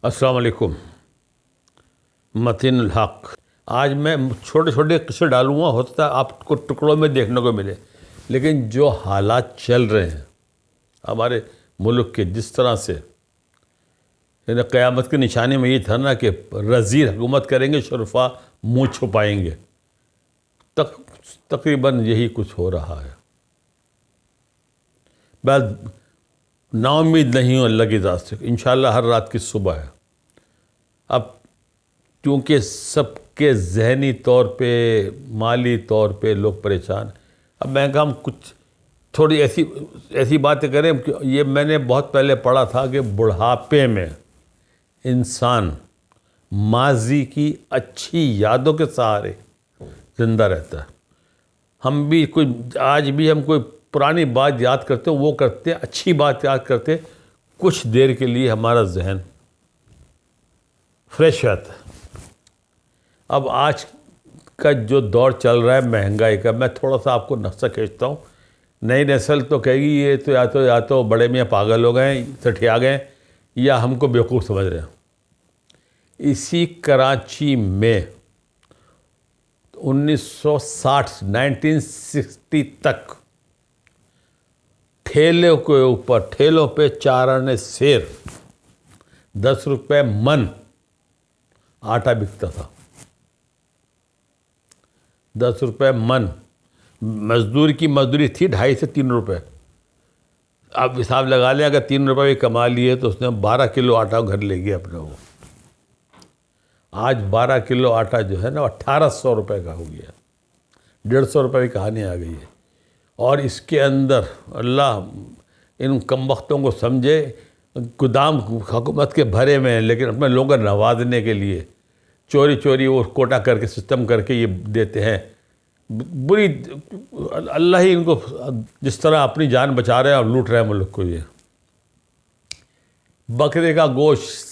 السلام علیکم. متین الحق. آج میں چھوٹے چھوٹے قصے ڈالوں گا، ہوتا ہے آپ کو ٹکڑوں میں دیکھنے کو ملے، لیکن جو حالات چل رہے ہیں ہمارے ملک کے، جس طرح سے یعنی قیامت کی نشانی میں یہ تھا نا کہ رذیل حکومت کریں گے، شرفا منہ چھپائیں گے، تقریباً یہی کچھ ہو رہا ہے. بس نا امید نہیں ہوں اللہ کی ذات سے، انشاءاللہ ہر رات کی صبح ہے. اب کیونکہ سب کے ذہنی طور پہ، مالی طور پہ لوگ پریشان. اب میں کہا ہم کچھ تھوڑی ایسی باتیں کریں. یہ میں نے بہت پہلے پڑھا تھا کہ بڑھاپے میں انسان ماضی کی اچھی یادوں کے سہارے زندہ رہتا ہے. ہم بھی آج بھی ہم کوئی پرانی بات یاد کرتے ہیں، وہ کرتے ہیں، اچھی بات یاد کرتے، کچھ دیر کے لیے ہمارا ذہن فریش رہتا ہے. اب آج کا جو دور چل رہا ہے مہنگائی کا، میں تھوڑا سا آپ کو نقشہ کھینچتا ہوں. نئی نسل تو کہے گی یہ تو یا تو بڑے میاں پاگل ہو گئے، سٹھیا گئے، یا ہم کو بیوقوف سمجھ رہے ہیں. اسی کراچی میں 1960 تک ٹھیلوں کے اوپر، ٹھیلوں پہ 4 آنے سیر 10 روپے من آٹا بکتا تھا. 10 روپے من. مزدور کی مزدوری تھی 2.5 سے 3 روپے. آپ حساب لگا لیں، اگر 3 روپے بھی کما لیے تو اس نے 12 کلو آٹا گھر لے گیا اپنے. وہ آج 12 کلو آٹا جو ہے نا 1800 روپے کا ہو گیا. 150 روپے کی کہانی آ گئی ہے. اور اس کے اندر اللہ ان کم وقتوں کو سمجھے، گودام حکومت کے بھرے میں ہیں، لیکن اپنے لوگوں کو نوازنے کے لیے چوری چوری وہ کوٹا کر کے سسٹم کر کے یہ دیتے ہیں. بری اللہ ہی ان کو جس طرح اپنی جان بچا رہے ہیں اور لوٹ رہے ہیں ملک کو. یہ بکرے کا گوشت،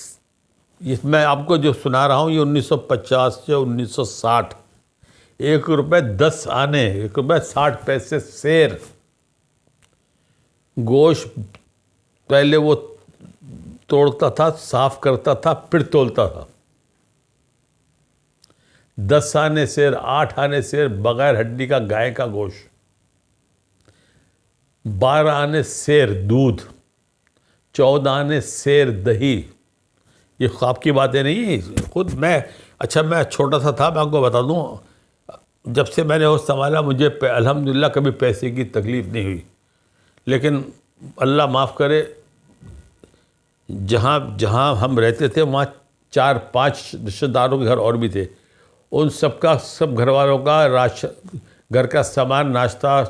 میں آپ کو جو سنا رہا ہوں یہ 1950 سے 1960، 1 روپے 10 آنے، 1 روپے 60 پیسے سیر. گوشت پہلے وہ توڑتا تھا، صاف کرتا تھا، پھر تولتا تھا. 10 آنے سیر، 8 آنے سیر بغیر ہڈی کا گائے کا گوشت، 12 آنے سیر دودھ، 14 آنے سیر دہی. یہ خواب کی باتیں نہیں، خود میں چھوٹا سا تھا، میں آپ کو بتا دوں، جب سے میں نے وہ سنبھالا مجھے الحمدللہ کبھی پیسے کی تکلیف نہیں ہوئی. لیکن اللہ معاف کرے، جہاں ہم رہتے تھے وہاں 4-5 رشتہ داروں کے گھر اور بھی تھے. ان سب گھر والوں کا گھر کا سامان، ناشتہ،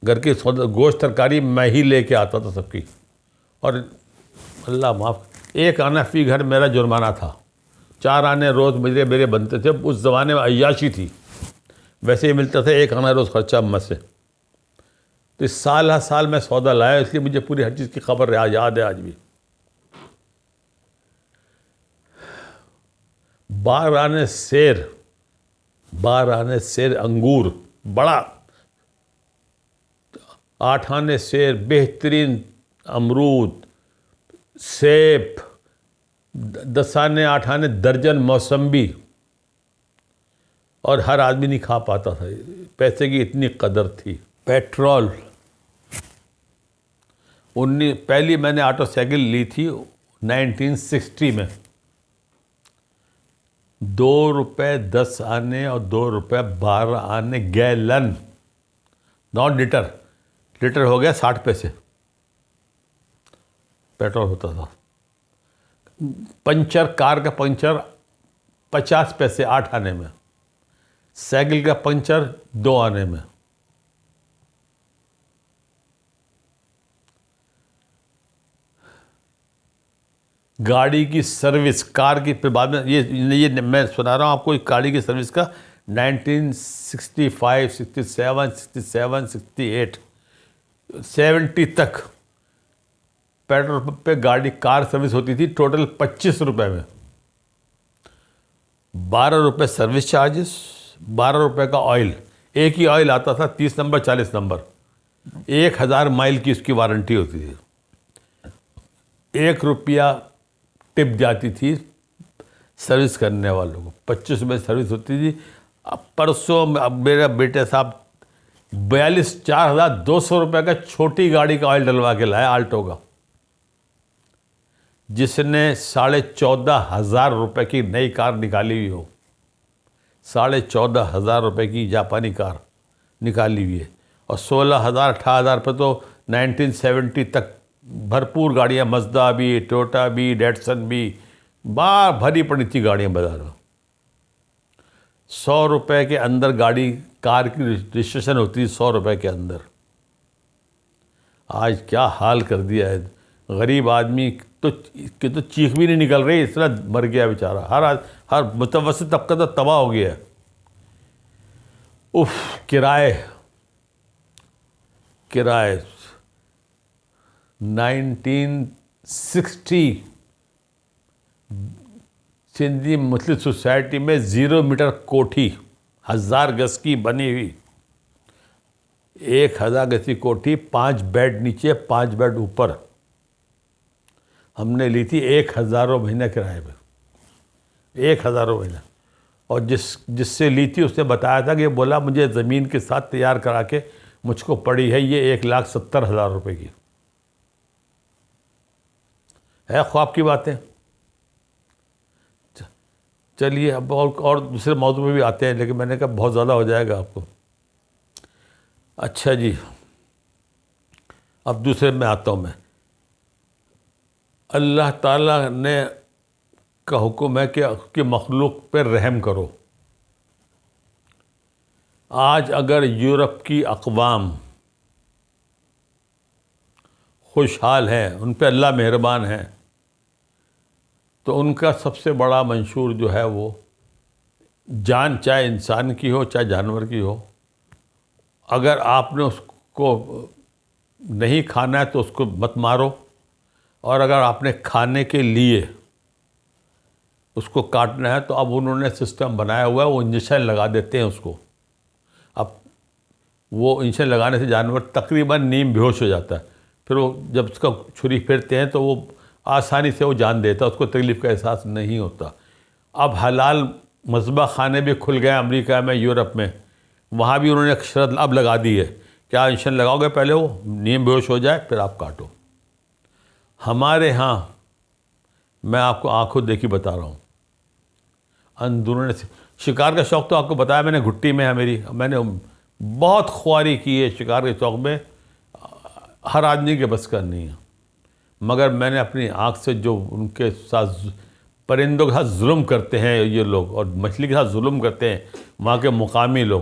گھر کی گوشت ترکاری میں ہی لے کے آتا تھا سب کی. اور اللہ معاف، 1 آنا فی گھر میرا جرمانہ تھا. 4 آنے روز میرے بنتے تھے. اس زمانے میں عیاشی تھی، ویسے ہی ملتا تھا 1 آنا روز خرچہ اماں سے. تو سال ہر سال میں سودا لایا، اس لیے مجھے پوری ہر چیز کی خبر یاد ہے آج بھی. 12 آنے سیر، 12 آنے سیر انگور بڑا، 8 آنے سیر بہترین امرود، سیب، 10 آنے 8 آنے درجن موسمبی. اور ہر آدمی نہیں کھا پاتا تھا، پیسے کی اتنی قدر تھی. پیٹرول، پہلی میں نے آٹو سائیکل لی تھی 1960 میں. 2 روپے 10 آنے اور 2 روپے 12 آنے گیلن، ناٹ لیٹر. لیٹر ہو گیا 60 پیسے پیٹرول ہوتا تھا. پنچر، کار کا پنچر 50 پیسے 8 آنے میں. سائیکل کا پنچر 2 آنے میں. گاڑی کی سروس، کار کی پھر بعد میں یہ میں سنا رہا ہوں آپ کو، گاڑی کی سروس کا 1965 67 68 70 تک پیٹرول پمپ پہ کار سروس ہوتی تھی ٹوٹل 25 روپے میں. 12 روپے سروس چارجز، 12 روپے کا آئل. ایک ہی آئل آتا تھا 30 نمبر 40 نمبر. 1000 مائل کی اس کی وارنٹی ہوتی تھی. 1 روپیہ ٹپ جاتی تھی سروس کرنے والوں کو، 25 روپے سروس ہوتی تھی. اب پرسوں اب میرا بیٹا صاحب 4,200 روپے کا چھوٹی گاڑی کا آئل ڈلوا کے لایا آلٹو کا، جس نے 14,500 روپے کی نئی کار نکالی ہوئی ہو. 14,500 روپے کی جاپانی کار نکالی ہوئی ہے، اور 16,000-18,000 روپے تو 1970 تک بھرپور گاڑیاں، مزدا بھی، ٹویوٹا بھی، ڈیٹسن بھی، باہر بھری پڑی تھی گاڑیاں بازار میں. 100 روپے کے اندر گاڑی کار کی رجسٹریشن ہوتی ہے، 100 روپے کے اندر. آج کیا حال کر دیا ہے، غریب آدمی تو چیخ بھی نہیں نکل رہی، اس طرح مر گیا بیچارہ. ہر متوسط طبقہ تو تباہ ہو گیا ہے. کرائے 1960 سندھی مسلم سوسائٹی میں 0 میٹر کوٹھی 1000 گز کی بنی ہوئی، 1000 گز کی کوٹھی، 5 بیڈ نیچے 5 بیڈ اوپر، ہم نے لی تھی 1,000 مہینہ کرائے پہ، 1,000 مہینہ. اور جس سے لی تھی اس نے بتایا تھا کہ بولا مجھے زمین کے ساتھ تیار کرا کے مجھ کو پڑی ہے یہ 1,70,000 روپے کی. ہے خواب کی باتیں. چلیے اب اور دوسرے موضوع پہ بھی آتے ہیں، لیکن میں نے کہا بہت زیادہ ہو جائے گا آپ کو. اچھا جی، اب دوسرے میں آتا ہوں. میں اللہ تعالیٰ نے کا حکم ہے کہ اس کی مخلوق پہ رحم کرو. آج اگر یورپ کی اقوام خوشحال ہیں، ان پہ اللہ مہربان ہیں، تو ان کا سب سے بڑا منشور جو ہے وہ جان، چاہے انسان کی ہو چاہے جانور کی ہو، اگر آپ نے اس کو نہیں کھانا ہے تو اس کو مت مارو، اور اگر آپ نے کھانے کے لیے اس کو کاٹنا ہے تو اب انہوں نے سسٹم بنایا ہوا ہے، وہ انجیکشن لگا دیتے ہیں اس کو. اب وہ انجیکشن لگانے سے جانور تقریباً نیم بیہوش ہو جاتا ہے، پھر وہ جب اس کا چھری پھیرتے ہیں تو وہ آسانی سے وہ جان دیتا ہے، اس کو تکلیف کا احساس نہیں ہوتا. اب حلال مذبح خانے بھی کھل گئے امریکہ میں، یورپ میں، وہاں بھی انہوں نے ایک شرط اب لگا دی ہے کہ آپ انجیکشن لگاؤ گے پہلے وہ نیم بیہوش ہو جائے پھر آپ کاٹو. ہمارے ہاں میں آپ کو آنکھوں دیکھی بتا رہا ہوں، اندرون سے شکار کا شوق تو آپ کو بتایا میں نے، گھٹی میں ہے میری، میں نے بہت خواری کی ہے شکار کے شوق میں، ہر آدمی کے بس کا نہیں ہے. مگر میں نے اپنی آنکھ سے جو ان کے ساتھ پرندوں کے ساتھ ظلم کرتے ہیں یہ لوگ، اور مچھلی کے ساتھ ظلم کرتے ہیں وہاں کے مقامی لوگ،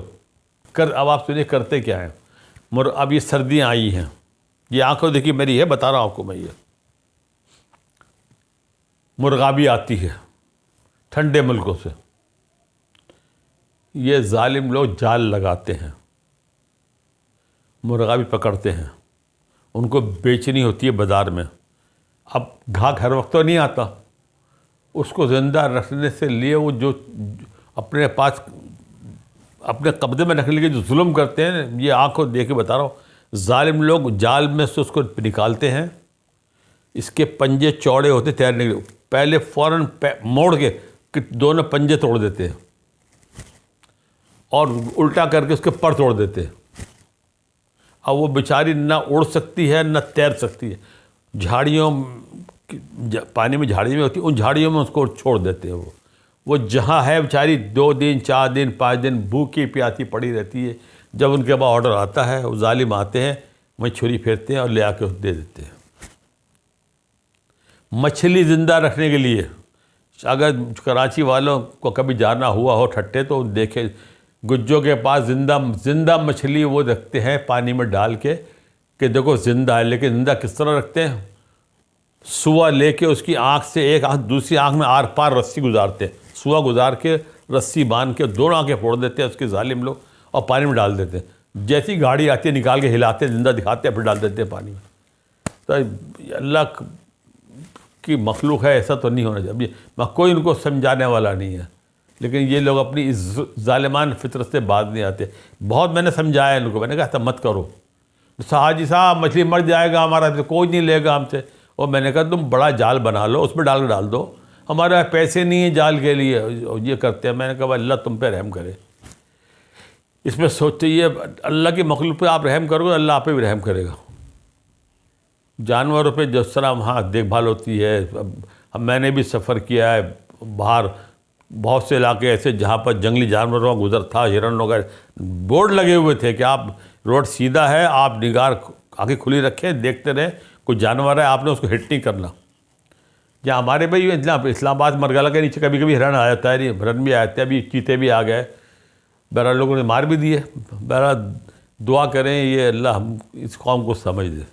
اب آپ سنیے کرتے کیا ہیں. اب یہ سردیاں آئی ہیں، یہ آنکھوں دیکھی میری ہے، بتا رہا ہوں آپ کو میں. یہ مرغابی آتی ہے ٹھنڈے ملکوں سے، یہ ظالم لوگ جال لگاتے ہیں، مرغابی پکڑتے ہیں، ان کو بیچنی ہوتی ہے بازار میں. اب گھاگھ ہر وقت تو نہیں آتا، اس کو زندہ رکھنے سے لیے وہ جو اپنے پاس اپنے قبضے میں رکھنے کے جو ظلم کرتے ہیں، یہ آنکھوں دیکھ کے بتا رہا ہوں. ظالم لوگ جال میں سے اس کو نکالتے ہیں، اس کے پنجے چوڑے ہوتے تیرنے کے، پہلے فوراً موڑ کے دونوں پنجے توڑ دیتے ہیں اور الٹا کر کے اس کے پر توڑ دیتے ہیں. اب وہ بیچاری نہ اڑ سکتی ہے نہ تیر سکتی ہے، جھاڑیوں پانی میں جھاڑی میں ہوتی ہے، ان جھاڑیوں میں اس کو چھوڑ دیتے ہیں. وہ جہاں ہے بیچاری 2 دن 4 دن 5 دن بھوکی پیاسی پڑی رہتی ہے. جب ان کے پاس آرڈر آتا ہے، وہ ظالم آتے ہیں، وہیں چھری پھیرتے ہیں اور لے آ کے دے دیتے ہیں. مچھلی زندہ رکھنے کے لیے اگر کراچی والوں کو کبھی جانا ہوا ہو ٹھٹے تو دیکھیں، گجوں کے پاس زندہ مچھلی وہ رکھتے ہیں پانی میں ڈال کے کہ دیکھو زندہ ہے. لیکن زندہ کس طرح رکھتے ہیں؟ سوا لے کے اس کی آنکھ سے ایک آنکھ دوسری آنکھ میں آر پار رسی گزارتے ہیں، سوا گزار کے رسی باندھ کے دونوں آنکھیں پھوڑ دیتے ہیں اس کے ظالم لوگ، اور پانی میں ڈال دیتے ہیں. جیسی گاڑی آتی ہے نکال کے ہلاتے ہیں، زندہ دکھاتے ہیں، پھر ڈال دیتے ہیں پانی میں. تو اللہ کی مخلوق ہے، ایسا تو نہیں ہونا چاہیے. کوئی ان کو سمجھانے والا نہیں ہے، لیکن یہ لوگ اپنی اس ظالمان فطرت سے باز نہیں آتے. بہت میں نے سمجھایا ان کو، میں نے کہا ایسا مت کرو، حاجی صاحب مچھلی مر جائے گا ہمارا، کوئی نہیں لے گا ہم سے. اور میں نے کہا تم بڑا جال بنا لو، اس میں ڈال دو، ہمارے پاس پیسے نہیں ہیں جال کے لیے، یہ کرتے ہیں۔ میں نے کہا اللہ تم پہ رحم کرے، اس میں سوچتے یہ اللہ کی مخلوق پہ آپ رحم کرو گے، اللہ آپ پہ بھی رحم کرے گا۔ جانوروں پہ جس طرح وہاں دیکھ بھال ہوتی ہے، اب میں نے بھی سفر کیا ہے باہر، بہت سے علاقے ایسے جہاں پر جنگلی جانوروں کا گزر تھا، ہرن وغیرہ، بورڈ لگے ہوئے تھے کہ آپ روڈ سیدھا ہے، آپ نگاہ آنکھیں کھلی رکھیں، دیکھتے رہیں، کوئی جانور ہے آپ نے اس کو ہٹ نہیں کرنا۔ جہاں ہمارے بھائی اسلام آباد مرگالہ کے نیچے کبھی کبھی ہرن آ جاتا ہے، ہرن بھی آ جاتے ہیں، ابھی چیتے بھی آ گئے، بہرحال لوگوں نے مار بھی دیے۔ بہرحال دعا کریں یہ اللہ ہم اس قوم کو سمجھ دے۔